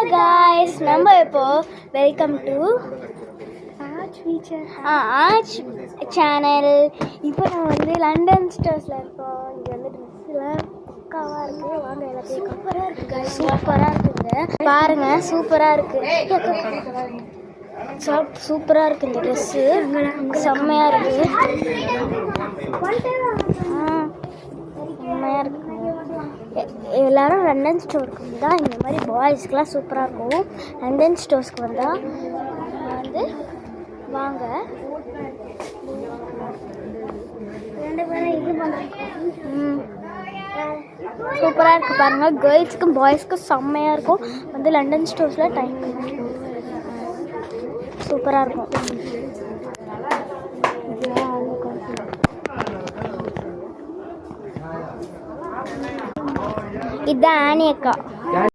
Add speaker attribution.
Speaker 1: guys, நம்ம இப்போ welcome to arch channel. இப்போ நான் வந்து லண்டன் ஸ்டோர்ஸில் இருக்கோம். இங்கே வந்து ட்ரெஸ்ஸெலாம் பக்காவாக இருக்குது. வாங்க எல்லாத்தையும் சூப்பராக இருக்குது. சூப்பராக இருக்குங்க, பாருங்கள் சூப்பராக இருக்குது. சூப்பராக இருக்குது இந்த ட்ரெஸ்ஸு, செம்மையாக இருக்குது. செம்மையாக இருக்குது. எல்லோரும் லண்டன் ஸ்டோருக்கு வந்தால் இந்த மாதிரி பாய்ஸ்க்கெலாம் சூப்பராக இருக்கும். லண்டன் ஸ்டோர்ஸ்க்கு வந்தால் வந்து வாங்க. சூப்பராக இருக்குது பாருங்கள். கேர்ள்ஸுக்கும் பாய்ஸ்க்கும் செம்மையாக இருக்கும். வந்து லண்டன் ஸ்டோர்ஸில் டைம் சூப்பராக இருக்கும். இதுதான் ஆனி அக்கா.